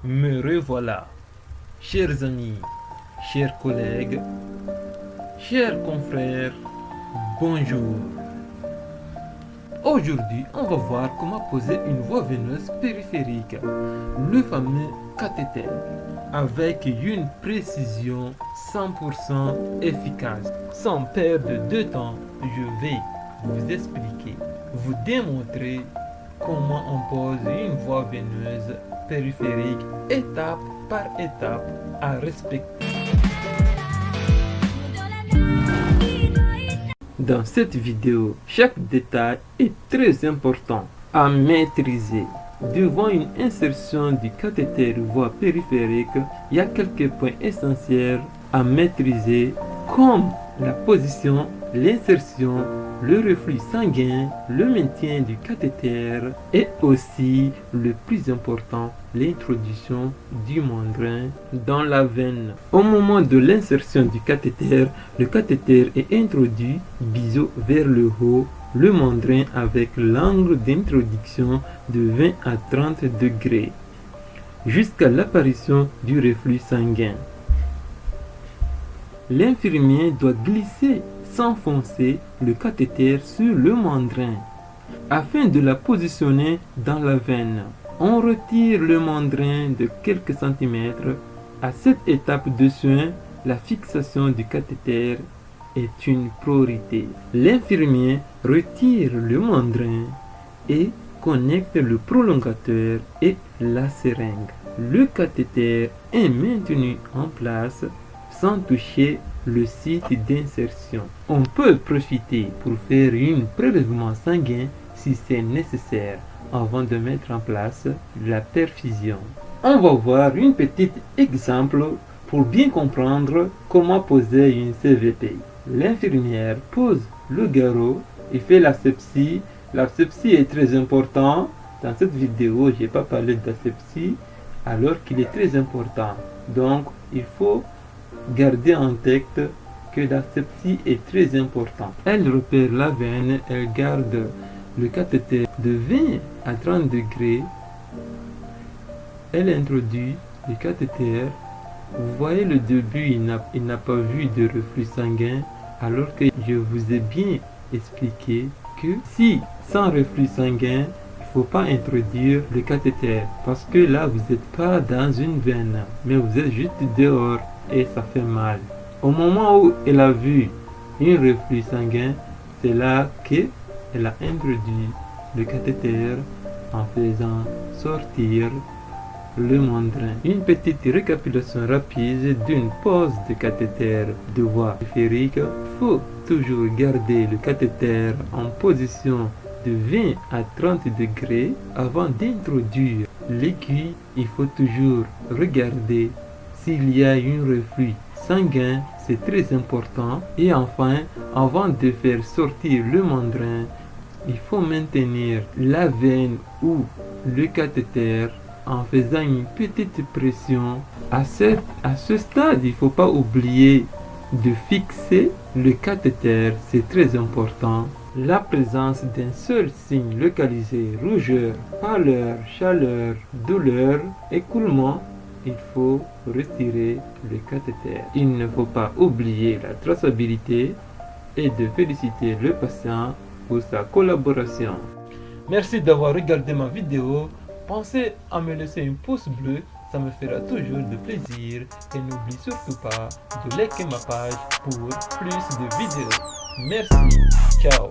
Me revoilà. Chers amis, chers collègues, chers confrères, bonjour. Aujourd'hui, on va voir comment poser une voie veineuse périphérique, le fameux cathéter, avec une précision 100% efficace. Sans perdre de temps, je vais vous expliquer, vous démontrer comment on pose une voie veineuse périphérique étape par étape à respecter. Dans cette vidéo, chaque détail est très important à maîtriser. Devant une insertion du cathéter voie périphérique, il y a quelques points essentiels à maîtriser comme la position, l'insertion, le reflux sanguin, le maintien du cathéter et aussi le plus important, l'introduction du mandrin dans la veine. Au moment de l'insertion du cathéter, le cathéter est introduit biseau vers le haut, le mandrin avec l'angle d'introduction de 20 à 30 degrés jusqu'à l'apparition du reflux sanguin. L'infirmier doit glisser sans foncer le cathéter sur le mandrin afin de la positionner dans la veine. On retire le mandrin de quelques centimètres. À cette étape de soin, la fixation du cathéter est une priorité. L'infirmier retire le mandrin et connecte le prolongateur et la seringue. Le cathéter est maintenu en place sans toucher le site d'insertion. On peut profiter pour faire un prélèvement sanguin si c'est nécessaire avant de mettre en place la perfusion. On va voir un petit exemple pour bien comprendre comment poser une CVP. L'infirmière pose le garrot et fait l'asepsie. L'asepsie est très importante. Dans cette vidéo, je n'ai pas parlé d'asepsie alors qu'il est très important. Donc, il faut garder en tête que l'asepsie est très importante. Elle repère la veine, elle garde le cathéter de 20 à 30 degrés. Elle introduit le cathéter. Vous voyez le début, il n'a pas vu de reflux sanguin, alors que je vous ai bien expliqué que si sans reflux sanguin, il ne faut pas introduire le cathéter parce que là vous n'êtes pas dans une veine, mais vous êtes juste dehors et ça fait mal. Au moment où elle a vu un reflux sanguin, c'est là qu'elle a introduit le cathéter en faisant sortir le mandrin. Une petite récapitulation rapide d'une pose de cathéter de voie périphérique. Il faut toujours garder le cathéter en position de 20 à 30 degrés avant d'introduire l'aiguille. Il faut toujours regarder s'il y a un reflux sanguin, c'est très important. Et enfin, avant de faire sortir le mandrin, il faut maintenir la veine ou le cathéter en faisant une petite pression. À ce stade, il ne faut pas oublier de fixer le cathéter, c'est très important. La présence d'un seul signe localisé, rougeur, pâleur, chaleur, douleur, écoulement, il faut retirer le cathéter. Il ne faut pas oublier la traçabilité et de féliciter le patient pour sa collaboration. Merci d'avoir regardé ma vidéo. Pensez à me laisser un pouce bleu, ça me fera toujours de plaisir. Et n'oublie surtout pas de liker ma page pour plus de vidéos. Merci, ciao.